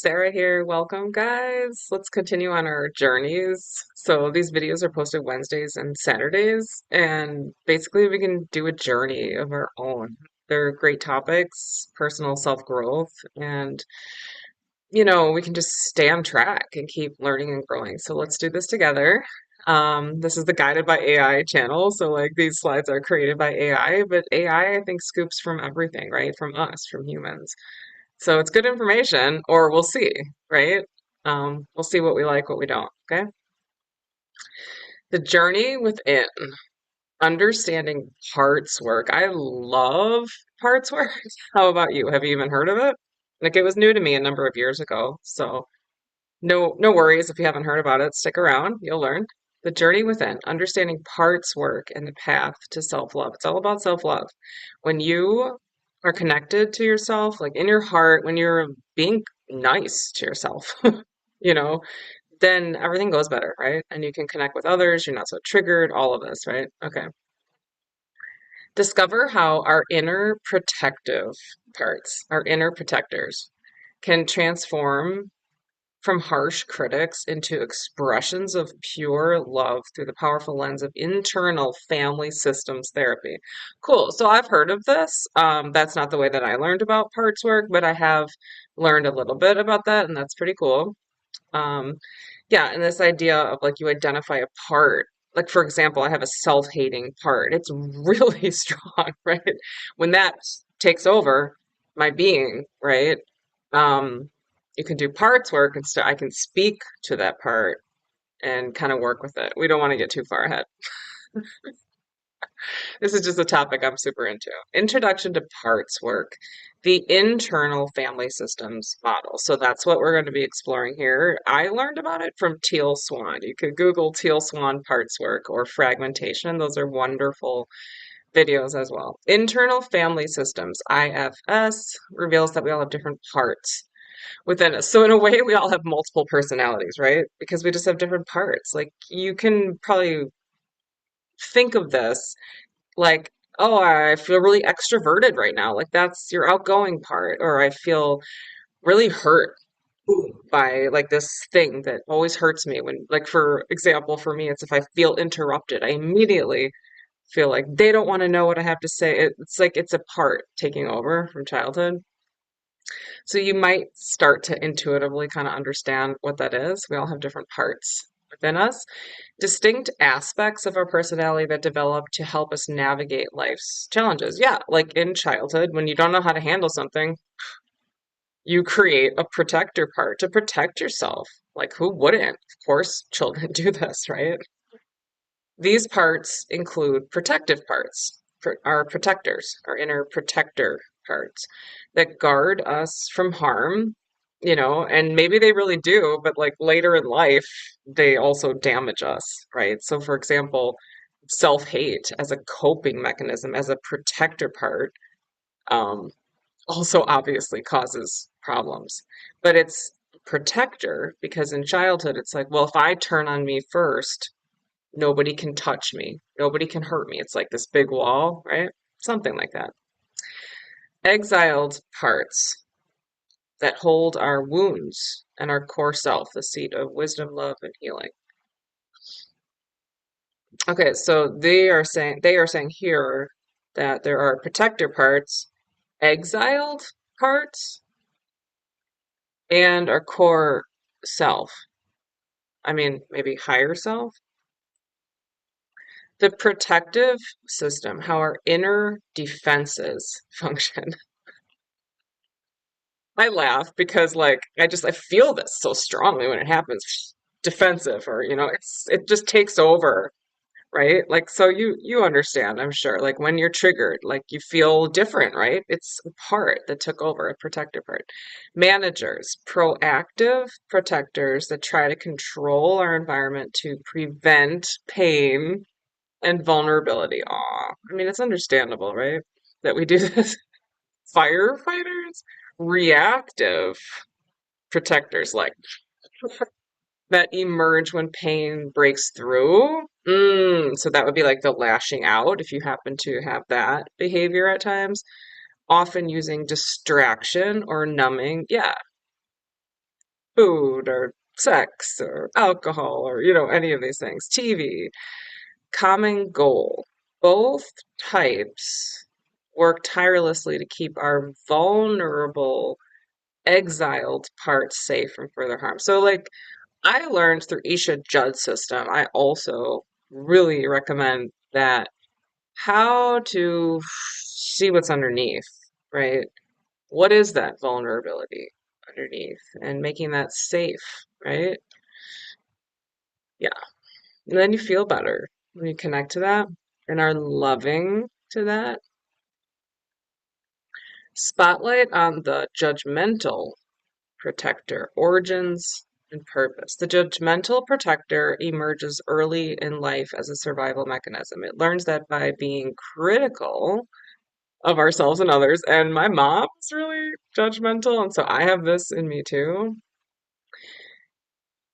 Sarah here. Welcome, guys. Let's continue on our journeys. So, these videos are posted Wednesdays and Saturdays, and basically, we can do a journey of our own. They're great topics, personal self-growth, and we can just stay on track and keep learning and growing. So, let's do this together. This is the Guided by AI channel. So, like, these slides are created by AI, but AI, I think, scoops from everything, right? From us, from humans. So it's good information, or we'll see, right? We'll see what we like, what we don't, okay? The journey within, understanding parts work. I love parts work. How about you? Have you even heard of it? Like it was new to me a number of years ago, so no worries if you haven't heard about it. Stick around, you'll learn. The journey within, understanding parts work and the path to self-love. It's all about self-love. When you are connected to yourself, like in your heart, when you're being nice to yourself, you know, then everything goes better, right? And you can connect with others, you're not so triggered, all of this, right? Okay. Discover how our inner protective parts, our inner protectors, can transform from harsh critics into expressions of pure love through the powerful lens of internal family systems therapy. Cool. So I've heard of this. That's not the way that I learned about parts work, but I have learned a little bit about that, and that's pretty cool. Um, yeah, and this idea of like you identify a part. Like, for example, I have a self-hating part. It's really strong, right? When that takes over my being, right? Um, you can do parts work and I can speak to that part and kind of work with it. We don't want to get too far ahead. This is just a topic I'm super into. Introduction to parts work, the internal family systems model. So that's what we're going to be exploring here. I learned about it from Teal Swan. You could Google Teal Swan parts work or fragmentation. Those are wonderful videos as well. Internal family systems, IFS, reveals that we all have different parts within us. So in a way, we all have multiple personalities, right? Because we just have different parts. Like you can probably think of this like, oh, I feel really extroverted right now. Like that's your outgoing part. Or I feel really hurt by like this thing that always hurts me when, like, for example, for me, it's if I feel interrupted, I immediately feel like they don't want to know what I have to say. It's like it's a part taking over from childhood. So you might start to intuitively kind of understand what that is. We all have different parts within us, distinct aspects of our personality that develop to help us navigate life's challenges. Yeah, like in childhood, when you don't know how to handle something, you create a protector part to protect yourself. Like, who wouldn't? Of course, children do this, right? These parts include protective parts, our protectors, our inner protector parts that guard us from harm, and maybe they really do, but like later in life, they also damage us, right? So, for example, self-hate as a coping mechanism, as a protector part, um, also obviously causes problems. But it's protector because in childhood, it's like, well, if I turn on me first, nobody can touch me. Nobody can hurt me. It's like this big wall, right? Something like that. Exiled parts that hold our wounds and our core self, the seat of wisdom, love, and healing. Okay, so they are saying here that there are protector parts, exiled parts, and our core self. I mean, maybe higher self. The protective system, how our inner defenses function. I laugh because like I feel this so strongly when it happens. Defensive or it just takes over, right? Like so you understand, I'm sure. Like when you're triggered, like you feel different, right? It's a part that took over, a protective part. Managers, proactive protectors that try to control our environment to prevent pain and vulnerability. Aw, I mean it's understandable, right? That we do this. Firefighters, reactive protectors like that emerge when pain breaks through. So that would be like the lashing out if you happen to have that behavior at times, often using distraction or numbing. Yeah, food or sex or alcohol or, any of these things, TV. Common goal. Both types work tirelessly to keep our vulnerable, exiled parts safe from further harm. So, like, I learned through Isha Judd's system, I also really recommend that how to see what's underneath, right? What is that vulnerability underneath? And making that safe, right? Yeah. And then you feel better when you connect to that and are loving to that. Spotlight on the judgmental protector, origins and purpose. The judgmental protector emerges early in life as a survival mechanism. It learns that by being critical of ourselves and others, and my mom's really judgmental, and so I have this in me too.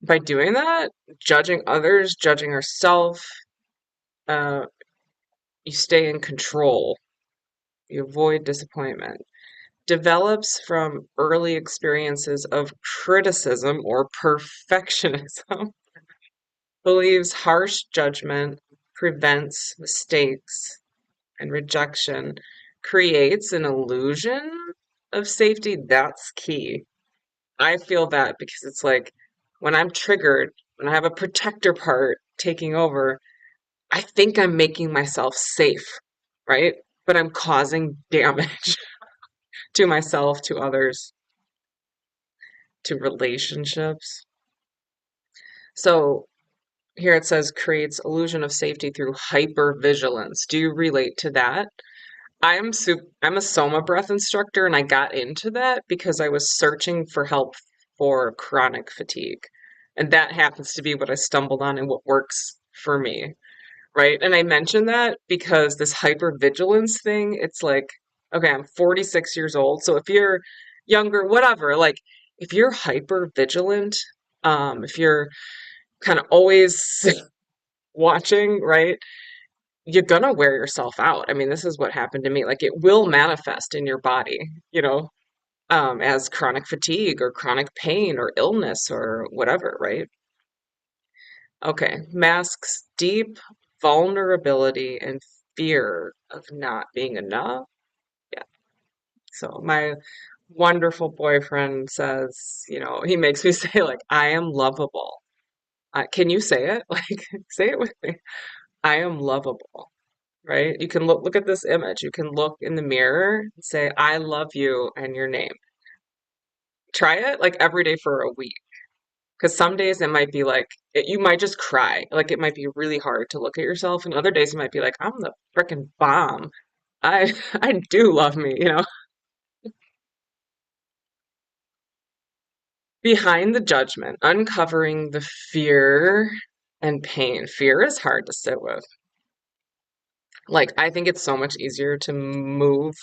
By doing that, judging others, judging ourselves, uh, you stay in control. You avoid disappointment. Develops from early experiences of criticism or perfectionism. Believes harsh judgment prevents mistakes and rejection. Creates an illusion of safety. That's key. I feel that because it's like when I'm triggered, when I have a protector part taking over, I think I'm making myself safe, right? But I'm causing damage to myself, to others, to relationships. So here it says creates illusion of safety through hypervigilance. Do you relate to that? I'm a Soma breath instructor and I got into that because I was searching for help for chronic fatigue. And that happens to be what I stumbled on and what works for me, right? And I mention that because this hypervigilance thing, it's like, okay, I'm 46 years old, so if you're younger, whatever, like if you're hyper vigilant, if you're kind of always watching, right? You're gonna wear yourself out. I mean, this is what happened to me. Like it will manifest in your body, as chronic fatigue or chronic pain or illness or whatever, right? Okay, masks deep vulnerability and fear of not being enough. Yeah. So my wonderful boyfriend says, he makes me say like, I am lovable. Can you say it? Like, say it with me. I am lovable, right? You can look at this image. You can look in the mirror and say, I love you and your name. Try it like every day for a week. Because some days it might be like, you might just cry. Like it might be really hard to look at yourself. And other days it might be like, I'm the freaking bomb. I I do love me. Behind the judgment, uncovering the fear and pain. Fear is hard to sit with. Like, I think it's so much easier to move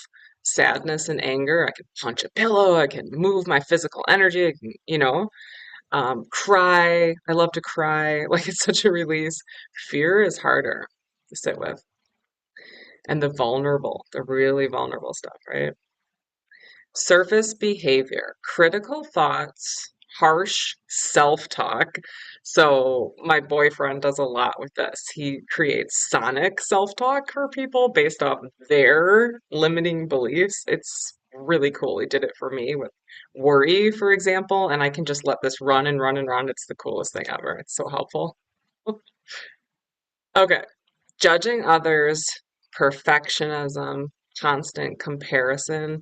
sadness and anger. I can punch a pillow, I can move my physical energy, I can, cry. I love to cry. Like, it's such a release. Fear is harder to sit with. And the really vulnerable stuff, right? Surface behavior, critical thoughts, harsh self-talk. So my boyfriend does a lot with this. He creates sonic self-talk for people based off their limiting beliefs. It's really cool. He did it for me with worry, for example, and I can just let this run and run and run. It's the coolest thing ever. It's so helpful. Okay. Judging others, perfectionism, constant comparison.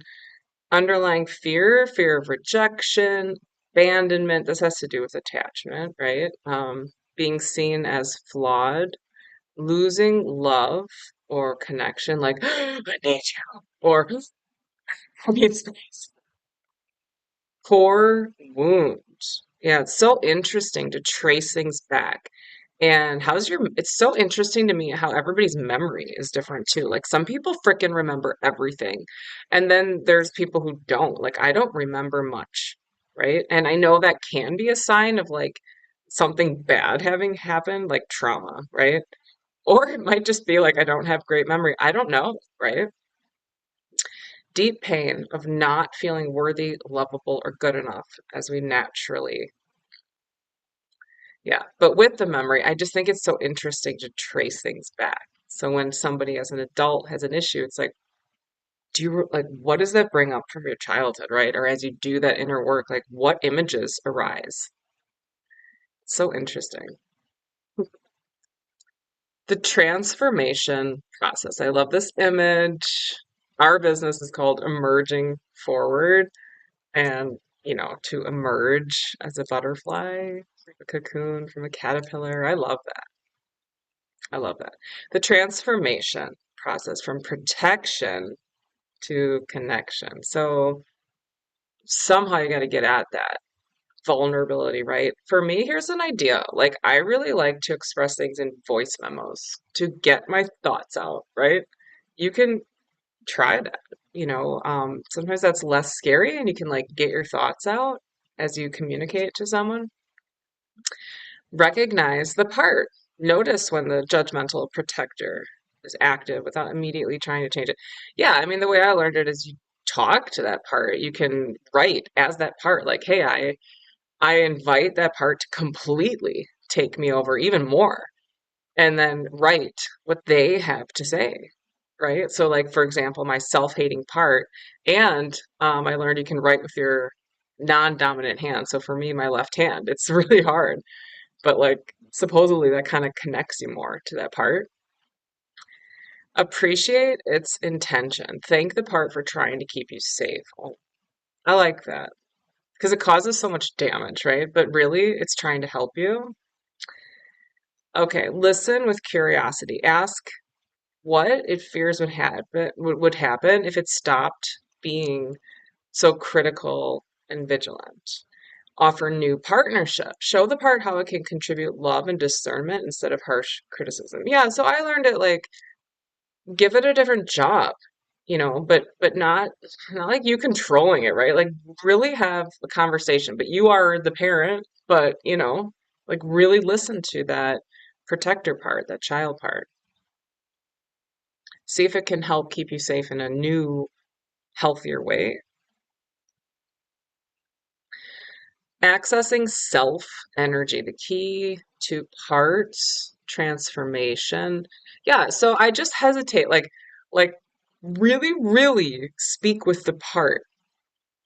Underlying fear, fear of rejection, abandonment. This has to do with attachment, right? Being seen as flawed, losing love or connection, like, I need you, or I need space. Core wounds. Yeah, it's so interesting to trace things back. And it's so interesting to me how everybody's memory is different too. Like some people frickin' remember everything. And then there's people who don't. Like I don't remember much, right? And I know that can be a sign of like something bad having happened, like trauma, right? Or it might just be like I don't have great memory. I don't know, right? deep pain of not feeling worthy, lovable, or good enough as we naturally, yeah. But with the memory, I just think it's so interesting to trace things back. So when somebody as an adult has an issue, it's like, like, what does that bring up from your childhood, right? Or as you do that inner work, like, what images arise? So interesting. The transformation process. I love this image. Our business is called Emerging Forward. And, to emerge as a butterfly from a cocoon, from a caterpillar. I love that. I love that. The transformation process from protection to connection. So somehow you got to get at that vulnerability, right? For me, here's an idea. Like, I really like to express things in voice memos to get my thoughts out, right? You can try that. Sometimes that's less scary and you can like get your thoughts out as you communicate to someone. Recognize the part. Notice when the judgmental protector is active without immediately trying to change it. Yeah, I mean, the way I learned it is you talk to that part. You can write as that part, like, hey, I invite that part to completely take me over even more, and then write what they have to say, right? So, like, for example, my self-hating part, and I learned you can write with your non-dominant hand. So for me, my left hand, it's really hard, but like supposedly that kind of connects you more to that part. Appreciate its intention. Thank the part for trying to keep you safe. Oh, I like that because it causes so much damage, right? But really, it's trying to help you. Okay, listen with curiosity. Ask what it fears would happen if it stopped being so critical and vigilant. Offer new partnership. Show the part how it can contribute love and discernment instead of harsh criticism. Yeah, so I learned it like give it a different job, but not like you controlling it, right? Like really have a conversation, but you are the parent, but like really listen to that protector part, that child part. See if it can help keep you safe in a new, healthier way. Accessing self energy, the key to parts transformation. Yeah, so I just hesitate, like really, really speak with the part.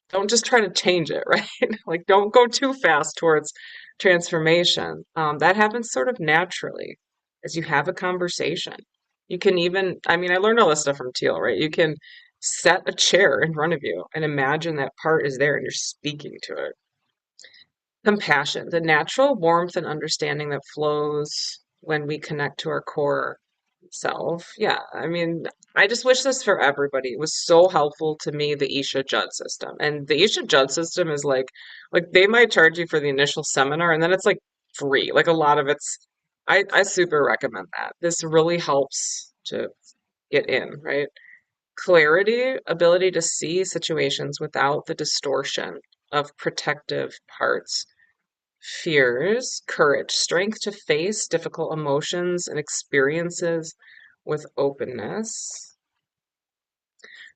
Don't just try to change it, right? Like don't go too fast towards transformation. That happens sort of naturally as you have a conversation. You can even, I mean, I learned all this stuff from Teal, right? You can set a chair in front of you and imagine that part is there and you're speaking to it. Compassion, the natural warmth and understanding that flows when we connect to our core self. Yeah, I mean, I just wish this for everybody. It was so helpful to me, the Isha Judd system. And the Isha Judd system is like they might charge you for the initial seminar and then it's like free. Like a lot of I super recommend that. This really helps to get in, right? Clarity, ability to see situations without the distortion of protective parts. Fears, courage, strength to face difficult emotions and experiences with openness.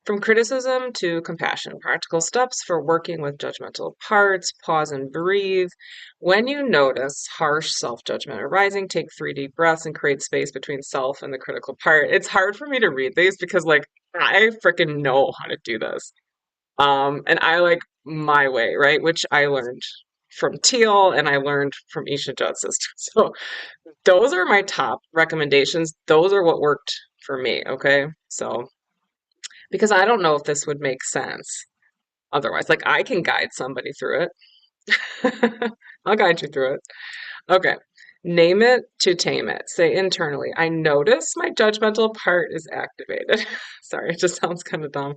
From criticism to compassion, practical steps for working with judgmental parts, pause and breathe. When you notice harsh self judgment arising, take 3 deep breaths and create space between self and the critical part. It's hard for me to read these because, like, I freaking know how to do this. And I like my way, right? Which I learned from Teal and I learned from Isha Judd system. So those are my top recommendations. Those are what worked for me, okay? So because I don't know if this would make sense otherwise. Like I can guide somebody through it. I'll guide you through it. Okay. Name it to tame it. Say internally, I notice my judgmental part is activated. Sorry, it just sounds kind of dumb.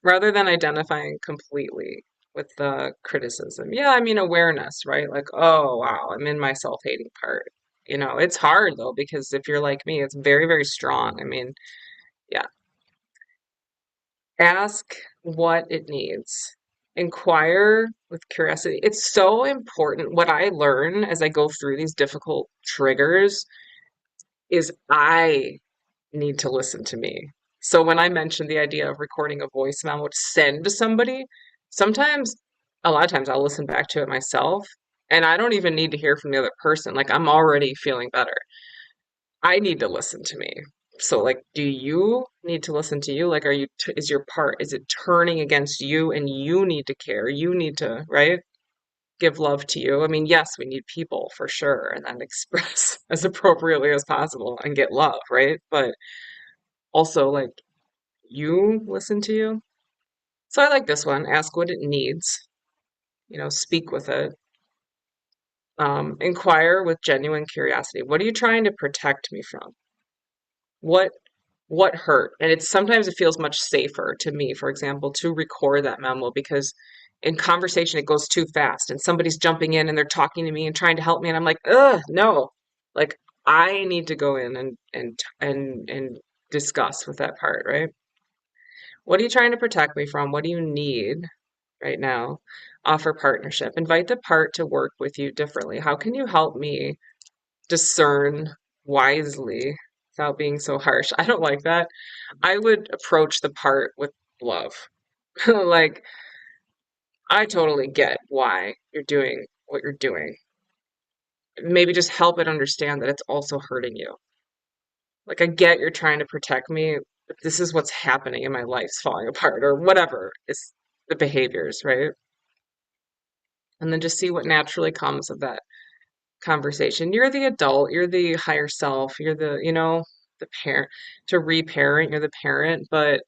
Rather than identifying completely with the criticism. Yeah, I mean awareness, right? Like, oh wow, I'm in my self-hating part. It's hard though, because if you're like me, it's very, very strong. I mean, yeah. Ask what it needs. Inquire with curiosity. It's so important. What I learn as I go through these difficult triggers is I need to listen to me. So when I mentioned the idea of recording a voice memo to send to somebody, sometimes, a lot of times I'll listen back to it myself and I don't even need to hear from the other person. Like I'm already feeling better. I need to listen to me. So like, do you need to listen to you? Like, is your part, is it turning against you and you need to care? You need to, right? Give love to you. I mean, yes, we need people for sure and then express as appropriately as possible and get love, right? But also like you listen to you. So I like this one. Ask what it needs, speak with it. Inquire with genuine curiosity. What are you trying to protect me from? What what hurt? And it's sometimes it feels much safer to me, for example, to record that memo because in conversation it goes too fast and somebody's jumping in and they're talking to me and trying to help me and I'm like, ugh, no. Like I need to go in and discuss with that part, right? What are you trying to protect me from? What do you need right now? Offer partnership. Invite the part to work with you differently. How can you help me discern wisely without being so harsh? I don't like that. I would approach the part with love. Like, I totally get why you're doing what you're doing. Maybe just help it understand that it's also hurting you. Like, I get you're trying to protect me, but this is what's happening in my life's falling apart, or whatever is the behaviors, right? And then just see what naturally comes of that conversation. You're the adult, you're the higher self, you're the parent to reparent, you're the parent, but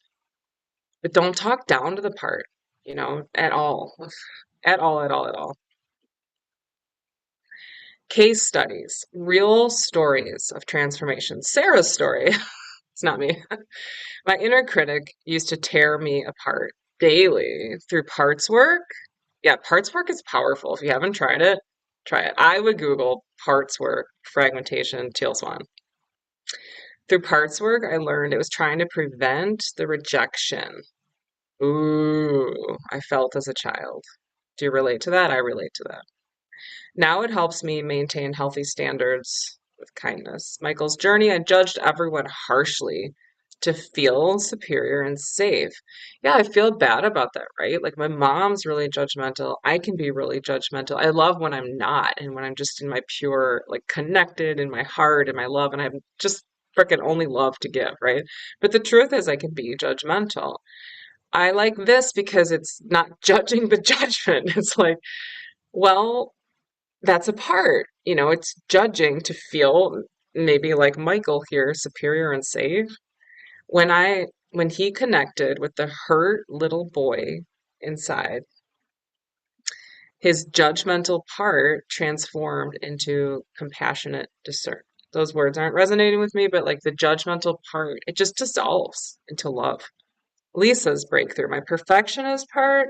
don't talk down to the part, at all. At all, at all, at all. Case studies, real stories of transformation. Sarah's story, it's not me. My inner critic used to tear me apart daily through parts work. Yeah, parts work is powerful. If you haven't tried it, try it. I would Google parts work, fragmentation, teal swan. Through parts work, I learned it was trying to prevent the rejection. Ooh, I felt as a child. Do you relate to that? I relate to that. Now it helps me maintain healthy standards with kindness. Michael's journey, I judged everyone harshly to feel superior and safe. Yeah, I feel bad about that, right? Like my mom's really judgmental. I can be really judgmental. I love when I'm not and when I'm just in my pure, like connected in my heart and my love, and I'm just freaking only love to give, right? But the truth is, I can be judgmental. I like this because it's not judging the judgment. It's like, well, that's a part, it's judging to feel maybe like Michael here, superior and safe. When he connected with the hurt little boy inside, his judgmental part transformed into compassionate discern. Those words aren't resonating with me, but like the judgmental part, it just dissolves into love. Lisa's breakthrough, my perfectionist part,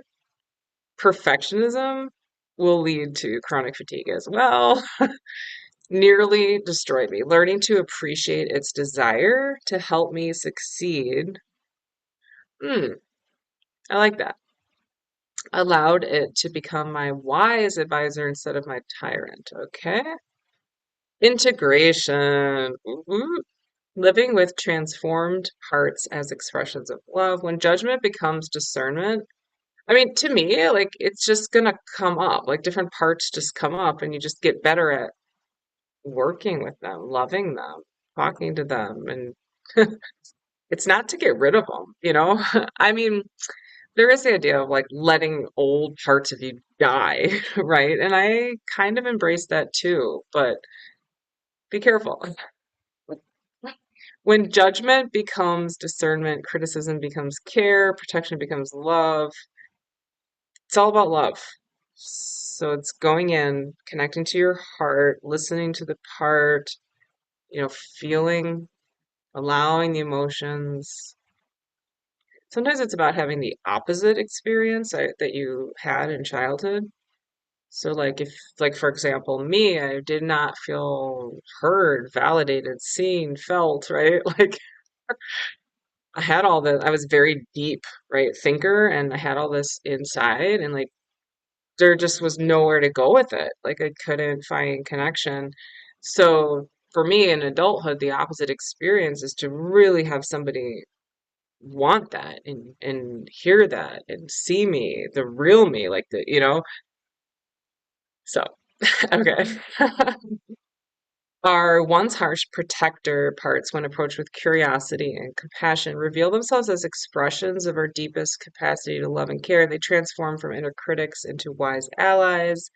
perfectionism will lead to chronic fatigue as well. Nearly destroyed me. Learning to appreciate its desire to help me succeed. Hmm, I like that. Allowed it to become my wise advisor instead of my tyrant. Okay. Integration. Ooh. Living with transformed hearts as expressions of love. When judgment becomes discernment, I mean, to me, like it's just gonna come up. Like different parts just come up, and you just get better at working with them, loving them, talking to them, and it's not to get rid of them. I mean, there is the idea of like letting old parts of you die, right? And I kind of embrace that too, but be careful. When judgment becomes discernment, criticism becomes care, protection becomes love, it's all about love. So it's going in, connecting to your heart, listening to the part, feeling, allowing the emotions. Sometimes it's about having the opposite experience that you had in childhood. So like if like for example, me, I did not feel heard, validated, seen, felt, right? Like I had all the I was very deep, right, thinker and I had all this inside and like there just was nowhere to go with it. Like I couldn't find connection. So for me in adulthood, the opposite experience is to really have somebody want that and hear that and see me, the real me, like the, so okay. Our once harsh protector parts, when approached with curiosity and compassion, reveal themselves as expressions of our deepest capacity to love and care. They transform from inner critics into wise allies,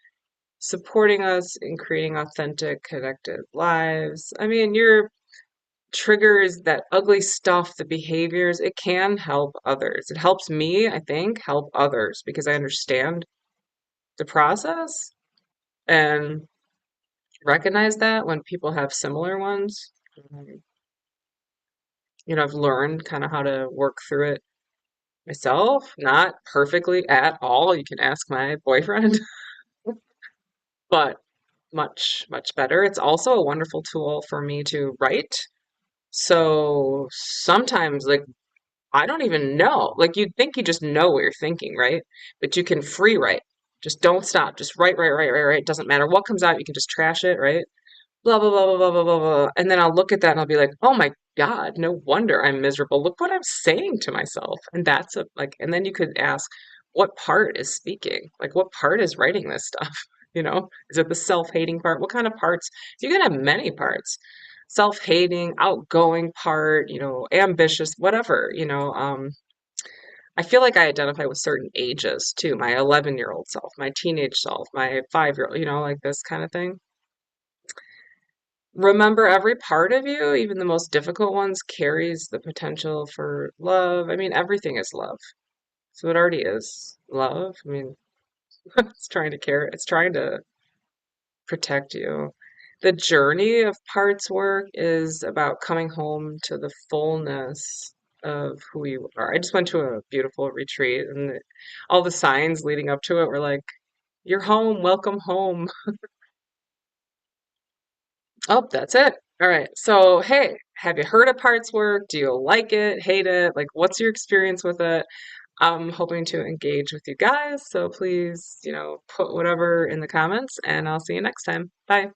supporting us in creating authentic, connected lives. I mean, your triggers, that ugly stuff, the behaviors, it can help others. It helps me, I think, help others because I understand the process and recognize that when people have similar ones. Um, I've learned kind of how to work through it myself, not perfectly at all. You can ask my boyfriend, but much, much better. It's also a wonderful tool for me to write. So sometimes, like, I don't even know. Like, you'd think you just know what you're thinking, right? But you can free write. Just don't stop. Just write, write, write, write, write. Doesn't matter what comes out. You can just trash it, right? Blah, blah, blah, blah, blah, blah, blah, blah. And then I'll look at that and I'll be like, oh my God, no wonder I'm miserable. Look what I'm saying to myself. And that's like, and then you could ask, what part is speaking? Like, what part is writing this stuff? Is it the self-hating part? What kind of parts? You can have many parts. Self-hating, outgoing part, ambitious, whatever, I feel like I identify with certain ages too. My 11-year-old self, my teenage self, my 5-year-old, like this kind of thing. Remember, every part of you, even the most difficult ones, carries the potential for love. I mean, everything is love. So it already is love. I mean, it's trying to care, it's trying to protect you. The journey of parts work is about coming home to the fullness of who you are. I just went to a beautiful retreat, and all the signs leading up to it were like, "You're home, welcome home." Oh, that's it. All right. So, hey, have you heard of parts work? Do you like it, hate it? Like, what's your experience with it? I'm hoping to engage with you guys. So please, put whatever in the comments, and I'll see you next time. Bye.